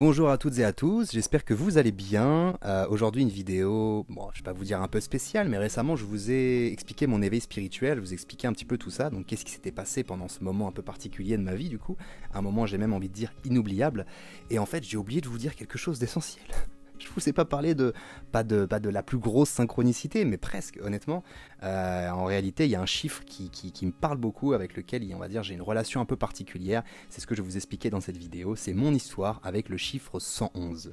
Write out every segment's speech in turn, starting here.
Bonjour à toutes et à tous, j'espère que vous allez bien. Aujourd'hui une vidéo, bon je vais pas vous dire un peu spéciale, mais récemment je vous ai expliqué mon éveil spirituel, je vous ai expliqué un petit peu tout ça, donc qu'est-ce qui s'était passé pendant ce moment un peu particulier de ma vie du coup, un moment j'ai même envie de dire inoubliable, et en fait j'ai oublié de vous dire quelque chose d'essentiel. Je vous ai pas parlé de pas de la plus grosse synchronicité, mais presque, honnêtement. En réalité, il y a un chiffre qui me parle beaucoup, avec lequel, on va dire, j'ai une relation un peu particulière. C'est ce que je vous expliquais dans cette vidéo. C'est mon histoire avec le chiffre 111.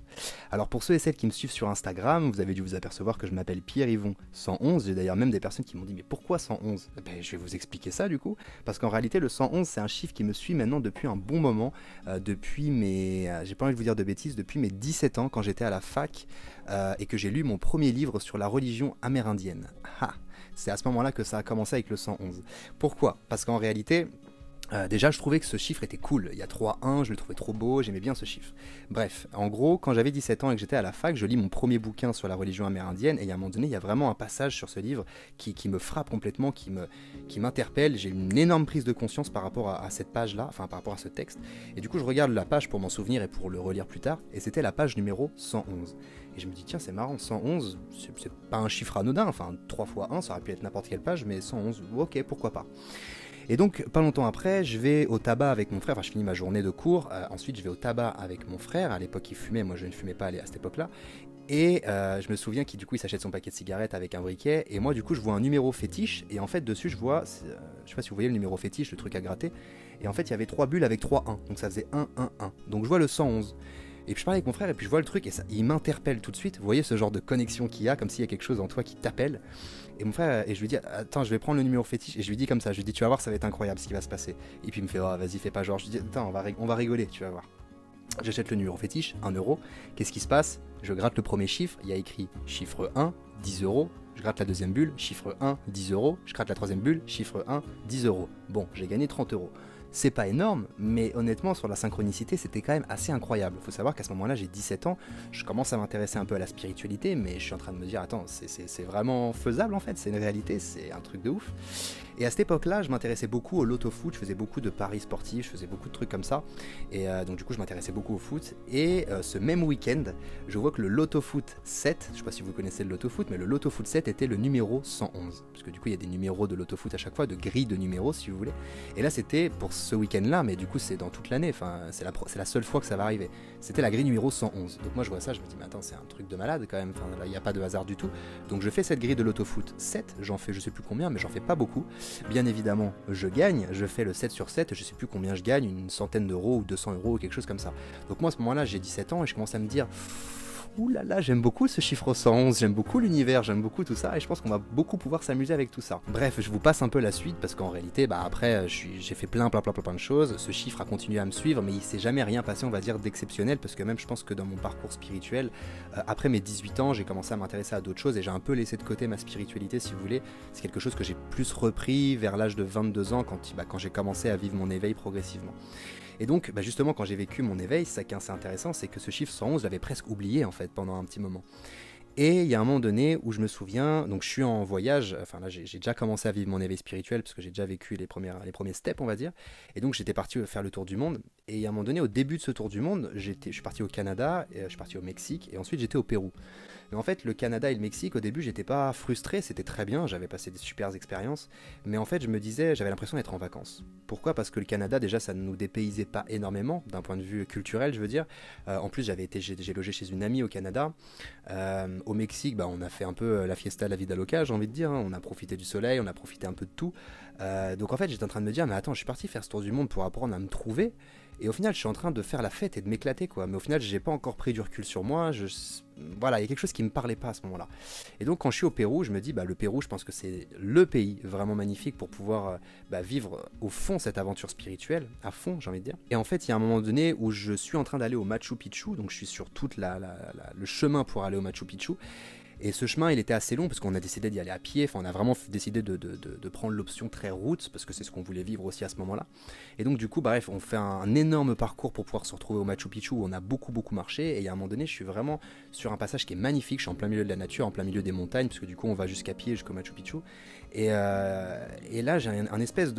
Alors, pour ceux et celles qui me suivent sur Instagram, vous avez dû vous apercevoir que je m'appelle Pierre-Yvon 111. J'ai d'ailleurs même des personnes qui m'ont dit, mais pourquoi 111? Ben, je vais vous expliquer ça, du coup. Parce qu'en réalité, le 111, c'est un chiffre qui me suit maintenant depuis un bon moment. Depuis mes... j'ai pas envie de vous dire de bêtises, depuis mes 17 ans, quand j'étais à la fac et que j'ai lu mon premier livre sur la religion amérindienne. Ah, c'est à ce moment-là que ça a commencé avec le 111. Pourquoi? Parce qu'en réalité, déjà je trouvais que ce chiffre était cool. Il y a 3-1, je le trouvais trop beau, j'aimais bien ce chiffre. Bref, en gros, quand j'avais 17 ans et que j'étais à la fac, je lis mon premier bouquin sur la religion amérindienne, et à un moment donné, il y a vraiment un passage sur ce livre qui me frappe complètement, qui m'interpelle. J'ai une énorme prise de conscience par rapport à cette page-là, enfin par rapport à ce texte. Et du coup, je regarde la page pour m'en souvenir et pour le relire plus tard, et c'était la page numéro 111. Et je me dis, tiens, c'est marrant, 111, c'est pas un chiffre anodin, enfin 3 fois 1, ça aurait pu être n'importe quelle page, mais 111, ok, pourquoi pas. Et donc, pas longtemps après, je vais au tabac avec mon frère, enfin je finis ma journée de cours, ensuite je vais au tabac avec mon frère, à l'époque il fumait, moi je ne fumais pas à cette époque-là, et je me souviens qu'il du coup il s'achète son paquet de cigarettes avec un briquet, et moi du coup je vois un numéro fétiche, et en fait dessus je vois, je sais pas si vous voyez le numéro fétiche, le truc à gratter, et en fait il y avait 3 bulles avec 3 1, donc ça faisait 1 1 1, donc je vois le 111. Et puis je parlais avec mon frère et puis je vois le truc et ça, il m'interpelle tout de suite. Vous voyez ce genre de connexion qu'il y a, comme s'il y a quelque chose en toi qui t'appelle. Et mon frère, et je lui dis, attends, je vais prendre le numéro fétiche. Et je lui dis comme ça, je lui dis, tu vas voir, ça va être incroyable ce qui va se passer. Et puis il me fait, oh, vas-y, fais pas genre. Je lui dis, attends, on va rigoler, tu vas voir. J'achète le numéro fétiche, 1€. Qu'est-ce qui se passe? Je gratte le premier chiffre, il y a écrit chiffre 1, 10€. Je gratte la deuxième bulle, chiffre 1, 10€. Je gratte la troisième bulle, chiffre 1, 10€. Bon, j'ai gagné 30€. C'est pas énorme, mais honnêtement, sur la synchronicité, c'était quand même assez incroyable. Faut savoir qu'à ce moment-là, j'ai 17 ans, je commence à m'intéresser un peu à la spiritualité, mais je suis en train de me dire, attends, c'est vraiment faisable en fait, c'est une réalité, c'est un truc de ouf. Et à cette époque-là, je m'intéressais beaucoup au loto-foot, je faisais beaucoup de paris sportifs, je faisais beaucoup de trucs comme ça, et donc du coup, je m'intéressais beaucoup au foot. Et ce même week-end, je vois que le loto-foot 7, je sais pas si vous connaissez le loto-foot, mais le loto-foot 7 était le numéro 111, parce que du coup, il y a des numéros de loto-foot à chaque fois, de grilles de numéros si vous voulez. Et là, c'était pour ce week-end-là, mais du coup, c'est dans toute l'année, enfin, c'est la seule fois que ça va arriver. C'était la grille numéro 111. Donc moi, je vois ça, je me dis, mais attends, c'est un truc de malade quand même, enfin, là, il n'y a pas de hasard du tout. Donc je fais cette grille de loto-foot 7, j'en fais je sais plus combien, mais j'en fais pas beaucoup. Bien évidemment, je gagne, je fais le 7 sur 7, je sais plus combien je gagne, une centaine d'euros ou 200€ ou quelque chose comme ça. Donc moi, à ce moment-là, j'ai 17 ans et je commence à me dire, ouh là là, j'aime beaucoup ce chiffre 111, j'aime beaucoup l'univers, j'aime beaucoup tout ça, et je pense qu'on va beaucoup pouvoir s'amuser avec tout ça. Bref, je vous passe un peu la suite, parce qu'en réalité, bah après, j'ai fait plein de choses, ce chiffre a continué à me suivre, mais il s'est jamais rien passé, on va dire, d'exceptionnel, parce que même je pense que dans mon parcours spirituel, après mes 18 ans, j'ai commencé à m'intéresser à d'autres choses, et j'ai un peu laissé de côté ma spiritualité, si vous voulez. C'est quelque chose que j'ai plus repris vers l'âge de 22 ans, quand j'ai commencé à vivre mon éveil progressivement. Et donc, bah justement, quand j'ai vécu mon éveil, ça qui est assez intéressant, c'est que ce chiffre 111, je l'avais presque oublié en fait pendant un petit moment. Et il y a un moment donné où je me souviens, donc je suis en voyage, enfin là j'ai déjà commencé à vivre mon éveil spirituel parce que j'ai déjà vécu les premiers steps on va dire, et donc j'étais parti faire le tour du monde, et il y a un moment donné au début de ce tour du monde, je suis parti au Canada, et je suis parti au Mexique, et ensuite j'étais au Pérou. Mais en fait le Canada et le Mexique au début j'étais pas frustré, c'était très bien, j'avais passé des super expériences, mais en fait je me disais, j'avais l'impression d'être en vacances. Pourquoi? Parce que le Canada déjà ça ne nous dépaysait pas énormément, d'un point de vue culturel je veux dire, en plus j'ai logé chez une amie au Canada. Au Mexique, bah, on a fait un peu la fiesta, la vida loca, j'ai envie de dire. Hein. On a profité du soleil, on a profité un peu de tout. Donc en fait, j'étais en train de me dire, mais attends, je suis parti faire ce tour du monde pour apprendre à me trouver. Et au final, je suis en train de faire la fête et de m'éclater, quoi. Mais au final, j'ai pas encore pris du recul sur moi. Voilà, il y a quelque chose qui me parlait pas à ce moment-là. Et donc, quand je suis au Pérou, je me dis, bah, le Pérou, je pense que c'est le pays vraiment magnifique pour pouvoir vivre au fond cette aventure spirituelle, à fond, j'ai envie de dire. Et en fait, il y a un moment donné où je suis en train d'aller au Machu Picchu, donc je suis sur tout le chemin pour aller au Machu Picchu. Et ce chemin, il était assez long parce qu'on a décidé d'y aller à pied. Enfin, on a vraiment décidé de prendre l'option très route parce que c'est ce qu'on voulait vivre aussi à ce moment-là. Et donc, du coup, bref, on fait un énorme parcours pour pouvoir se retrouver au Machu Picchu où on a beaucoup marché. Et il y a un moment donné, je suis vraiment sur un passage qui est magnifique. Je suis en plein milieu de la nature, en plein milieu des montagnes, parce que du coup, on va jusqu'à pied jusqu'au Machu Picchu. Et là, j'ai un espèce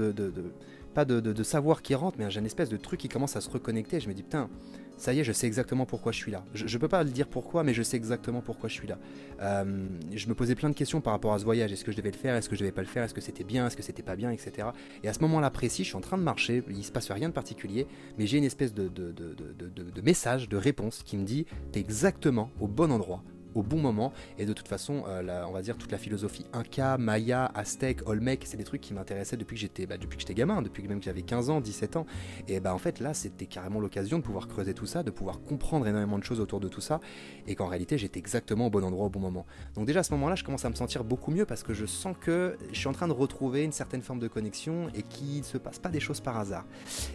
pas de savoir qui rentre, mais j'ai une espèce de truc qui commence à se reconnecter. Je me dis, putain, ça y est, je sais exactement pourquoi je suis là. Je peux pas le dire pourquoi, mais je sais exactement pourquoi je suis là. Je me posais plein de questions par rapport à ce voyage. Est-ce que je devais le faire? Est-ce que je devais pas le faire? Est-ce que c'était bien? Est-ce que c'était pas bien? Etc. Et à ce moment-là précis, je suis en train de marcher, il se passe rien de particulier, mais j'ai une espèce de message, de réponse qui me dit, t'es exactement au bon endroit, au bon moment, et de toute façon, on va dire toute la philosophie Inca, Maya, Aztèque, Olmec, c'est des trucs qui m'intéressaient depuis que j'étais gamin, depuis même que j'avais 15 ans, 17 ans, et en fait là c'était carrément l'occasion de pouvoir creuser tout ça, de pouvoir comprendre énormément de choses autour de tout ça, et qu'en réalité j'étais exactement au bon endroit au bon moment. Donc déjà à ce moment-là je commence à me sentir beaucoup mieux parce que je sens que je suis en train de retrouver une certaine forme de connexion et qu'il ne se passe pas des choses par hasard.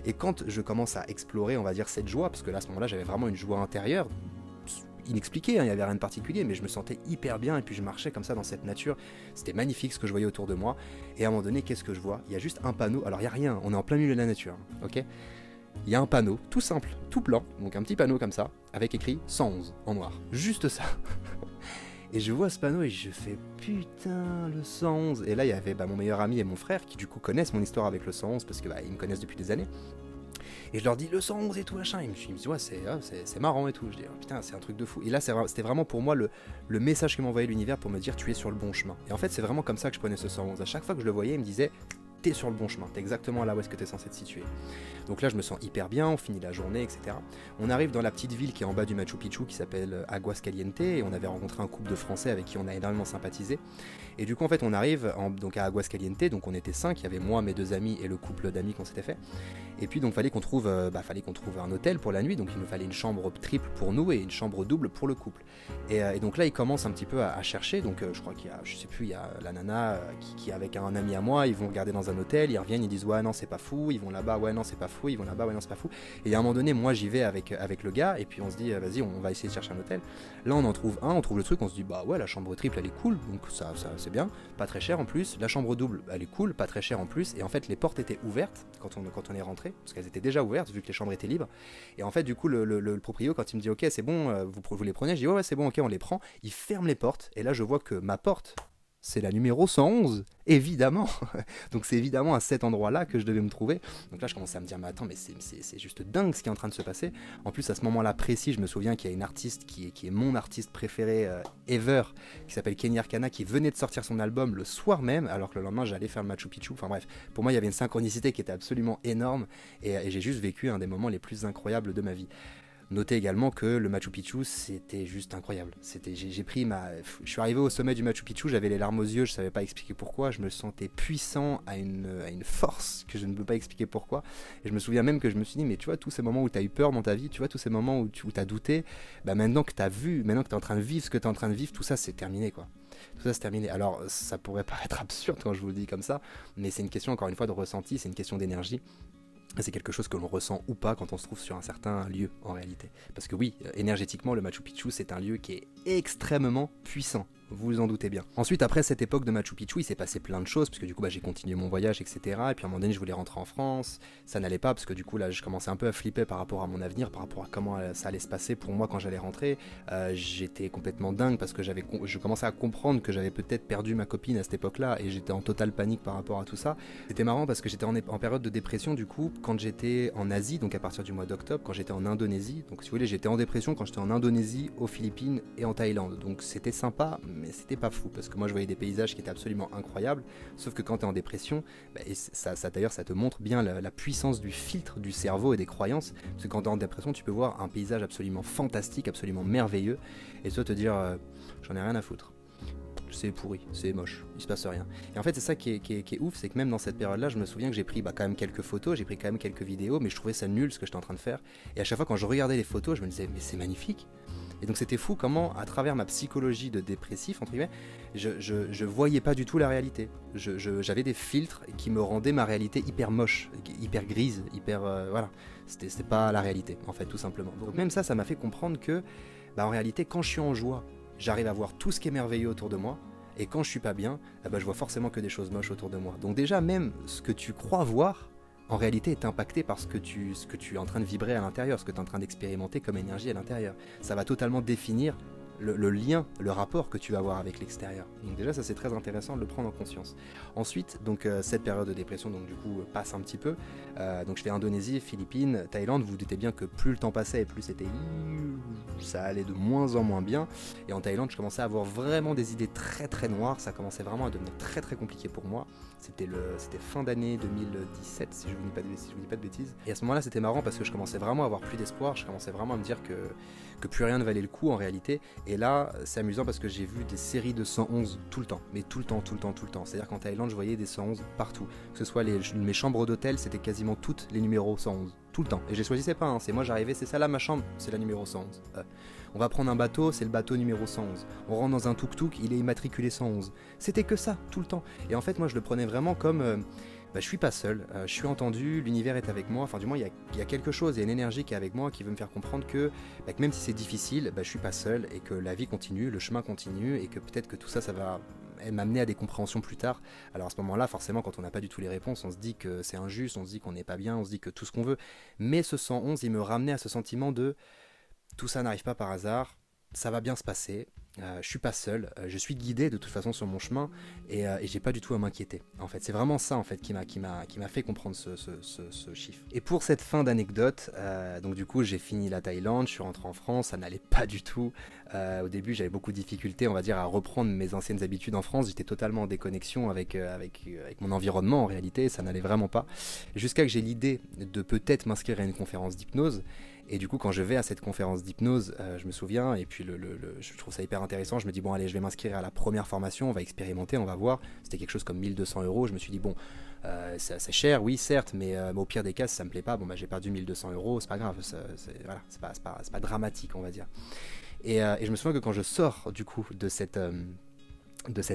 Et quand je commence à explorer, on va dire, cette joie, parce que là à ce moment-là j'avais vraiment une joie intérieure, inexpliqué, il n'y avait rien de particulier, mais je me sentais hyper bien et puis je marchais comme ça dans cette nature, c'était magnifique ce que je voyais autour de moi, et à un moment donné, qu'est-ce que je vois? Il y a juste un panneau, alors il n'y a rien, on est en plein milieu de la nature, ok? Il y a un panneau, tout simple, tout blanc, donc un petit panneau comme ça, avec écrit 111 en noir, juste ça. Et je vois ce panneau et je fais putain le 111, et là il y avait mon meilleur ami et mon frère qui du coup connaissent mon histoire avec le 111 parce que ils me connaissent depuis des années. Et je leur dis le 111 et tout machin, et ils me disent ouais c'est marrant et tout, je dis oh, putain c'est un truc de fou. Et là c'était vraiment pour moi le message que m'envoyait l'univers pour me dire tu es sur le bon chemin. Et en fait c'est vraiment comme ça que je prenais ce 111, à chaque fois que je le voyais il me disait t'es sur le bon chemin, t'es exactement là où est-ce que t'es censé te situer. Donc là je me sens hyper bien, on finit la journée, etc. On arrive dans la petite ville qui est en bas du Machu Picchu qui s'appelle Aguascalientes, et on avait rencontré un couple de Français avec qui on a énormément sympathisé. Et du coup en fait on arrive donc à Aguascalientes, donc on était 5, il y avait moi, mes 2 amis et le couple d'amis qu'on s'était fait. Et puis donc fallait qu'on trouve un hôtel pour la nuit, donc il nous fallait une chambre triple pour nous et une chambre double pour le couple. Et donc là il commence un petit peu à chercher, donc je crois qu'il y a, je sais plus, il y a la nana qui est avec un ami à moi, ils vont regarder dans un hôtel, ils reviennent, ils disent ouais non c'est pas fou, ils vont là-bas, ouais non c'est pas fou, ils vont là-bas, ouais non c'est pas fou. Et à un moment donné moi j'y vais avec le gars, et puis on se dit vas-y on va essayer de chercher un hôtel. Là on en trouve un, on trouve le truc, on se dit bah ouais la chambre triple elle est cool, donc ça c'est bien, pas très cher en plus, la chambre double elle est cool, pas très cher en plus, et en fait les portes étaient ouvertes quand on est rentré, parce qu'elles étaient déjà ouvertes vu que les chambres étaient libres. Et en fait du coup le proprio quand il me dit ok c'est bon, vous les prenez, je dis ouais c'est bon ok on les prend, il ferme les portes, et là je vois que ma porte c'est la numéro 111, évidemment. Donc c'est évidemment à cet endroit-là que je devais me trouver. Donc là je commençais à me dire mais attends mais c'est juste dingue ce qui est en train de se passer. En plus à ce moment-là précis je me souviens qu'il y a une artiste qui est mon artiste préféré ever, qui s'appelle Kenny Arcana, qui venait de sortir son album le soir même, alors que le lendemain j'allais faire le Machu Picchu. Enfin bref, pour moi il y avait une synchronicité qui était absolument énorme, et j'ai juste vécu un des moments les plus incroyables de ma vie. Notez également que le Machu Picchu, c'était juste incroyable. Je suis arrivé au sommet du Machu Picchu, j'avais les larmes aux yeux, je savais pas expliquer pourquoi, je me sentais puissant à une force que je ne peux pas expliquer pourquoi. Et je me souviens même que je me suis dit, mais tu vois, tous ces moments où tu as eu peur dans ta vie, tu vois, tous ces moments où tu as douté, maintenant que tu as vu, maintenant que tu es en train de vivre ce que tu es en train de vivre, tout ça c'est terminé quoi. Tout ça c'est terminé. Alors ça pourrait paraître absurde quand je vous le dis comme ça, mais c'est une question encore une fois de ressenti, c'est une question d'énergie. C'est quelque chose que l'on ressent ou pas quand on se trouve sur un certain lieu en réalité. Parce que oui, énergétiquement, le Machu Picchu, c'est un lieu qui est extrêmement puissant. Vous vous en doutez bien. Ensuite, après cette époque de Machu Picchu, il s'est passé plein de choses, parce que du coup, j'ai continué mon voyage, etc. Et puis à un moment donné, je voulais rentrer en France. Ça n'allait pas, parce que du coup, là, je commençais un peu à flipper par rapport à mon avenir, par rapport à comment ça allait se passer pour moi quand j'allais rentrer. J'étais complètement dingue, parce que je commençais à comprendre que j'avais peut-être perdu ma copine à cette époque-là, et j'étais en totale panique par rapport à tout ça. C'était marrant, parce que j'étais en période de dépression, du coup, quand j'étais en Asie, donc à partir du mois d'octobre, quand j'étais en Indonésie. Donc si vous voulez, j'étais en dépression quand j'étais en Indonésie, aux Philippines et en Thaïlande. Donc c'était sympa, mais c'était pas fou, parce que moi je voyais des paysages qui étaient absolument incroyables, sauf que quand tu es en dépression, et d'ailleurs ça te montre bien la puissance du filtre du cerveau et des croyances, parce que quand tu es en dépression tu peux voir un paysage absolument fantastique, absolument merveilleux, et toi te dire j'en ai rien à foutre, c'est pourri, c'est moche, il se passe rien. Et en fait c'est ça qui est ouf, c'est que même dans cette période là je me souviens que j'ai pris quand même quelques photos, j'ai pris quand même quelques vidéos, mais je trouvais ça nul ce que j'étais en train de faire, et à chaque fois quand je regardais les photos je me disais mais c'est magnifique. Et donc c'était fou comment, à travers ma psychologie de dépressif, entre guillemets, je voyais pas du tout la réalité. J'avais des filtres qui me rendaient ma réalité hyper moche, hyper grise, hyper... voilà, c'était pas la réalité, en fait, tout simplement. Donc même ça m'a fait comprendre que, en réalité, quand je suis en joie, j'arrive à voir tout ce qui est merveilleux autour de moi, et quand je suis pas bien, je vois forcément que des choses moches autour de moi. Donc déjà, même ce que tu crois voir, en réalité est impacté par ce que tu es en train de vibrer à l'intérieur, ce que tu es en train d'expérimenter comme énergie à l'intérieur. Ça va totalement définir le lien, le rapport que tu vas avoir avec l'extérieur. Donc déjà ça c'est très intéressant de le prendre en conscience. Ensuite, donc cette période de dépression donc du coup passe un petit peu. Donc je fais Indonésie, Philippines, Thaïlande, vous vous doutez bien que plus le temps passait et plus c'était ça allait de moins en moins bien. Et en Thaïlande je commençais à avoir vraiment des idées très très noires, ça commençait vraiment à devenir très très compliqué pour moi. C'était fin d'année 2017 si je vous dis pas de bêtises. Et à ce moment-là c'était marrant parce que je commençais vraiment à avoir plus d'espoir, je commençais vraiment à me dire que plus rien ne valait le coup en réalité. Et là c'est amusant parce que j'ai vu des séries de 111 tout le temps, mais tout le temps. C'est-à-dire qu'en Thaïlande je voyais des 111 partout. Que ce soit mes chambres d'hôtel, c'était quasiment toutes les numéros 111. Tout le temps. Et je choisissais pas, hein. C'est moi j'arrivais, c'est ça là ma chambre, c'est la numéro 111. On va prendre un bateau, c'est le bateau numéro 111. On rentre dans un tuk-tuk, il est immatriculé 111. C'était que ça, tout le temps. Et en fait moi je le prenais vraiment comme... je suis pas seul, je suis entendu, l'univers est avec moi, enfin du moins il y a quelque chose, il y a une énergie qui est avec moi qui veut me faire comprendre que même si c'est difficile, je suis pas seul et que la vie continue, le chemin continue et que peut-être que tout ça, ça va m'amener à des compréhensions plus tard. Alors à ce moment-là, forcément, quand on n'a pas du tout les réponses, on se dit que c'est injuste, on se dit qu'on n'est pas bien, on se dit que tout ce qu'on veut. Mais ce 111, il me ramenait à ce sentiment de tout ça n'arrive pas par hasard, ça va bien se passer. Je suis pas seul, je suis guidé de toute façon sur mon chemin et j'ai pas du tout à m'inquiéter. En fait, c'est vraiment ça en fait qui m'a fait comprendre ce chiffre. Et pour cette fin d'anecdote, donc du coup j'ai fini la Thaïlande, je suis rentré en France, ça n'allait pas du tout. Au début j'avais beaucoup de difficultés, on va dire, à reprendre mes anciennes habitudes en France. J'étais totalement en déconnexion avec mon environnement en réalité, ça n'allait vraiment pas. Jusqu'à que j'ai l'idée de peut-être m'inscrire à une conférence d'hypnose. Et du coup, quand je vais à cette conférence d'hypnose, je me souviens, et puis je trouve ça hyper intéressant, je me dis, bon, allez, je vais m'inscrire à la première formation, on va expérimenter, on va voir. C'était quelque chose comme 1200 €. Je me suis dit, bon, c'est assez cher, oui, certes, mais au pire des cas, si ça me plaît pas, bon, j'ai perdu 1200 €, c'est pas grave, voilà, c'est pas dramatique, on va dire. Et je me souviens que quand je sors, du coup, de cette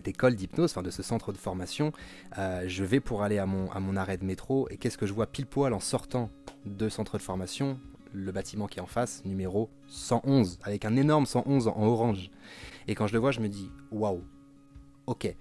école d'hypnose, enfin de ce centre de formation, je vais pour aller à mon arrêt de métro, et qu'est-ce que je vois pile poil en sortant de centre de formation ? Le bâtiment qui est en face, numéro 111, avec un énorme 111 en orange. Et quand je le vois, je me dis, waouh, ok,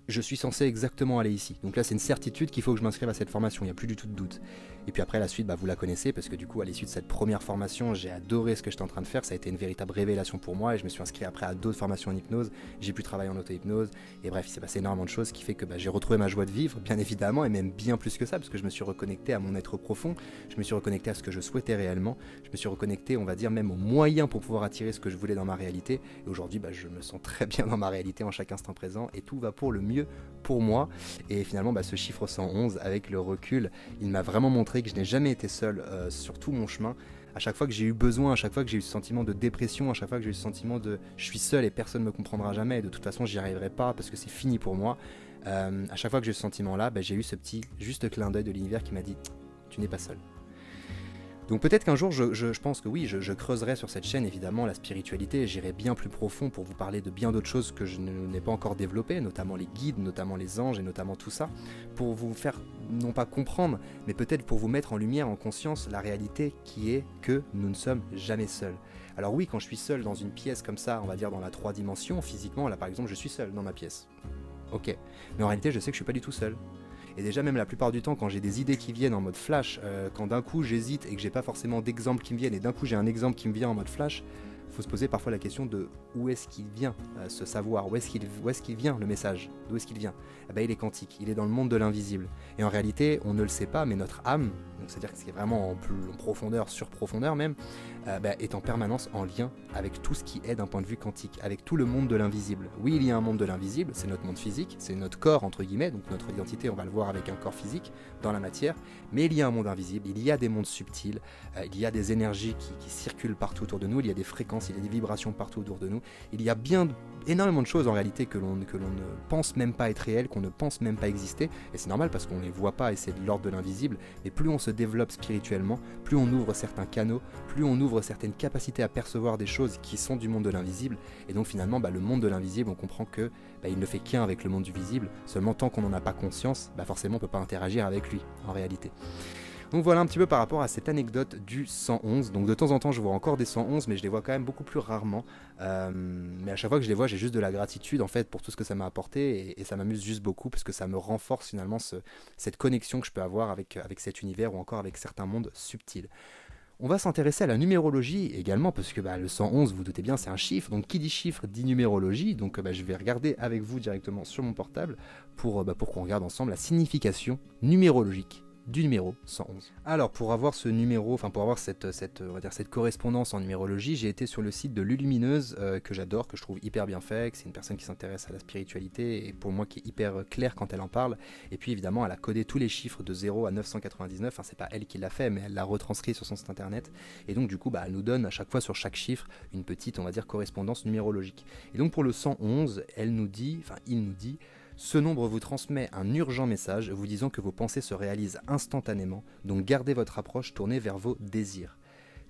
je suis censé exactement aller ici. Donc là, c'est une certitude qu'il faut que je m'inscrive à cette formation, il n'y a plus du tout de doute. Et puis après, la suite, vous la connaissez, parce que du coup, à l'issue de cette première formation, j'ai adoré ce que j'étais en train de faire, ça a été une véritable révélation pour moi, et je me suis inscrit après à d'autres formations en hypnose, j'ai pu travailler en auto-hypnose, et bref, il s'est passé énormément de choses, ce qui fait que j'ai retrouvé ma joie de vivre, bien évidemment, et même bien plus que ça, parce que je me suis reconnecté à mon être profond, je me suis reconnecté à ce que je souhaitais réellement, je me suis reconnecté, on va dire, même aux moyens pour pouvoir attirer ce que je voulais dans ma réalité, et aujourd'hui, je me sens très bien dans ma réalité en chaque instant présent, et tout va pour le mieux pour moi, et finalement, ce chiffre 111, avec le recul, il m'a vraiment montré que je n'ai jamais été seul sur tout mon chemin. À chaque fois que j'ai eu besoin, à chaque fois que j'ai eu ce sentiment de dépression, à chaque fois que j'ai eu ce sentiment de je suis seul et personne ne me comprendra jamais, et de toute façon j'y arriverai pas parce que c'est fini pour moi, à chaque fois que j'ai eu ce sentiment là, j'ai eu ce petit juste clin d'œil de l'univers qui m'a dit tu n'es pas seul. Donc peut-être qu'un jour, je pense que oui, je creuserai sur cette chaîne évidemment la spiritualité, j'irai bien plus profond pour vous parler de bien d'autres choses que je n'ai pas encore développées, notamment les guides, notamment les anges et notamment tout ça, pour vous faire non pas comprendre, mais peut-être pour vous mettre en lumière, en conscience, la réalité qui est que nous ne sommes jamais seuls. Alors oui, quand je suis seul dans une pièce comme ça, on va dire dans la 3 dimensions, physiquement, là par exemple, je suis seul dans ma pièce. Ok, mais en réalité, je sais que je suis pas du tout seul. Et déjà même la plupart du temps quand j'ai des idées qui viennent en mode flash, quand d'un coup j'hésite et que j'ai pas forcément d'exemples qui me viennent et d'un coup j'ai un exemple qui me vient en mode flash, faut se poser parfois la question de où est-ce qu'il vient ce savoir, où est-ce qu'il vient le message, d'où est-ce qu'il vient. Il est quantique, il est dans le monde de l'invisible. Et en réalité on ne le sait pas, mais notre âme, donc c'est-à-dire que c'est vraiment en profondeur, sur profondeur même, est en permanence en lien avec tout ce qui est d'un point de vue quantique, avec tout le monde de l'invisible. Oui, il y a un monde de l'invisible, c'est notre monde physique, c'est notre corps entre guillemets, donc notre identité on va le voir avec un corps physique dans la matière, mais il y a un monde invisible, il y a des mondes subtils, il y a des énergies qui circulent partout autour de nous, il y a des fréquences, il y a des vibrations partout autour de nous, il y a énormément de choses en réalité que l'on ne pense même pas être réelles, qu'on ne pense même pas exister, et c'est normal parce qu'on ne les voit pas et c'est de l'ordre de l'invisible, mais plus on se développe spirituellement, plus on ouvre certains canaux, plus on ouvre certaines capacités à percevoir des choses qui sont du monde de l'invisible, et donc finalement le monde de l'invisible, on comprend que il ne fait qu'un avec le monde du visible, seulement tant qu'on n'en a pas conscience, forcément on ne peut pas interagir avec lui en réalité. Donc voilà un petit peu par rapport à cette anecdote du 111. Donc de temps en temps je vois encore des 111, mais je les vois quand même beaucoup plus rarement. Mais à chaque fois que je les vois, j'ai juste de la gratitude en fait pour tout ce que ça m'a apporté, et ça m'amuse juste beaucoup parce que ça me renforce finalement cette connexion que je peux avoir avec cet univers ou encore avec certains mondes subtils. On va s'intéresser à la numérologie également, parce que le 111, vous doutez bien, c'est un chiffre, donc qui dit chiffre dit numérologie, donc je vais regarder avec vous directement sur mon portable pour qu'on regarde ensemble la signification numérologique du numéro 111. Alors pour avoir ce numéro, enfin pour avoir cette correspondance en numérologie, j'ai été sur le site de Lulumineuse que j'adore, que je trouve hyper bien fait, que c'est une personne qui s'intéresse à la spiritualité et pour moi qui est hyper claire quand elle en parle. Et puis évidemment elle a codé tous les chiffres de 0 à 999, enfin c'est pas elle qui l'a fait mais elle l'a retranscrit sur son site internet et donc du coup elle nous donne à chaque fois sur chaque chiffre une petite, on va dire, correspondance numérologique. Et donc pour le 111, il nous dit ce nombre vous transmet un urgent message vous disant que vos pensées se réalisent instantanément, donc gardez votre approche tournée vers vos désirs.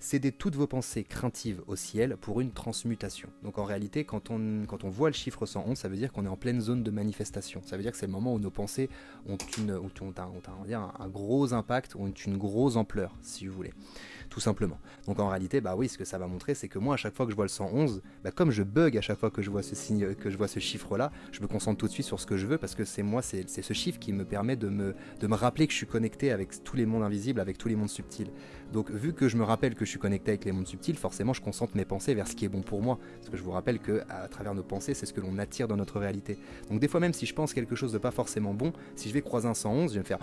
Cédez toutes vos pensées craintives au ciel pour une transmutation. Donc en réalité, quand on voit le chiffre 111, ça veut dire qu'on est en pleine zone de manifestation. Ça veut dire que c'est le moment où nos pensées ont un gros impact, ont une grosse ampleur, si vous voulez. Tout simplement. Donc en réalité, oui, ce que ça va montrer, c'est que moi, à chaque fois que je vois le 111, comme je bug à chaque fois que je vois ce signe, que je vois ce chiffre-là, je me concentre tout de suite sur ce que je veux parce que c'est ce chiffre qui me permet de me rappeler que je suis connecté avec tous les mondes invisibles, avec tous les mondes subtils. Donc vu que je me rappelle que je suis connecté avec les mondes subtils, forcément je concentre mes pensées vers ce qui est bon pour moi. Parce que je vous rappelle que à travers nos pensées, c'est ce que l'on attire dans notre réalité. Donc des fois même si je pense quelque chose de pas forcément bon, si je vais croiser un 111, je vais me faire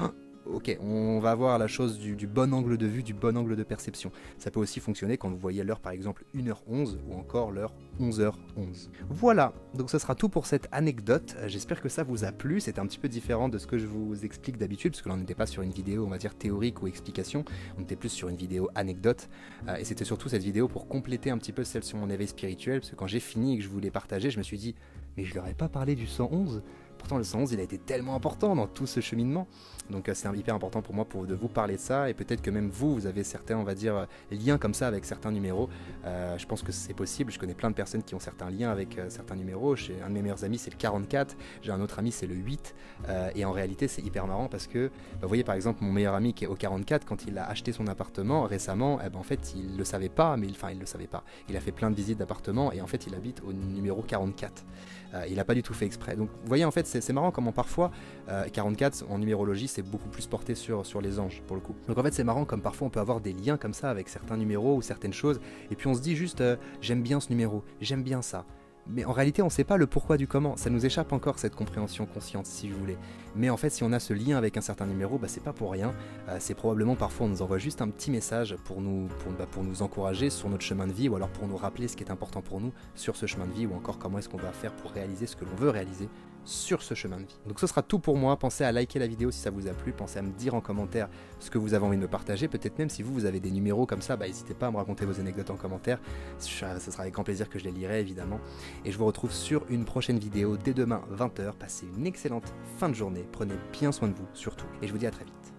ok, on va avoir la chose du bon angle de vue, du bon angle de perception. Ça peut aussi fonctionner quand vous voyez l'heure par exemple 1h11 ou encore l'heure 11h11. Voilà, donc ce sera tout pour cette anecdote. J'espère que ça vous a plu. C'était un petit peu différent de ce que je vous explique d'habitude, parce que là on n'était pas sur une vidéo, on va dire, théorique ou explication, on était plus sur une vidéo anecdote. Et c'était surtout cette vidéo pour compléter un petit peu celle sur mon éveil spirituel, parce que quand j'ai fini et que je voulais partager, je me suis dit, mais je leur ai pas parlé du 111 ? Pourtant le 111 il a été tellement important dans tout ce cheminement, donc c'est hyper important pour moi de vous parler de ça, et peut-être que même vous avez certains, on va dire, liens comme ça avec certains numéros. Je pense que c'est possible, je connais plein de personnes qui ont certains liens avec certains numéros. J'ai un de mes meilleurs amis, c'est le 44, j'ai un autre ami, c'est le 8, et en réalité c'est hyper marrant parce que, vous voyez par exemple mon meilleur ami qui est au 44, quand il a acheté son appartement récemment, en fait il le savait pas, mais il le savait pas, il a fait plein de visites d'appartements et en fait il habite au numéro 44. Il n'a pas du tout fait exprès. Donc vous voyez en fait c'est marrant comment parfois 44 en numérologie c'est beaucoup plus porté sur les anges pour le coup. Donc en fait c'est marrant comme parfois on peut avoir des liens comme ça avec certains numéros ou certaines choses et puis on se dit juste j'aime bien ce numéro, j'aime bien ça. Mais en réalité on ne sait pas le pourquoi du comment, ça nous échappe encore cette compréhension consciente si vous voulez. Mais en fait si on a ce lien avec un certain numéro, c'est pas pour rien, c'est probablement parfois on nous envoie juste un petit message pour nous encourager sur notre chemin de vie ou alors pour nous rappeler ce qui est important pour nous sur ce chemin de vie ou encore comment est-ce qu'on va faire pour réaliser ce que l'on veut réaliser sur ce chemin de vie. Donc ce sera tout pour moi, pensez à liker la vidéo si ça vous a plu, pensez à me dire en commentaire ce que vous avez envie de me partager, peut-être même si vous avez des numéros comme ça, n'hésitez pas à me raconter vos anecdotes en commentaire, ce sera avec grand plaisir que je les lirai évidemment, et je vous retrouve sur une prochaine vidéo dès demain 20h, passez une excellente fin de journée, prenez bien soin de vous surtout, et je vous dis à très vite.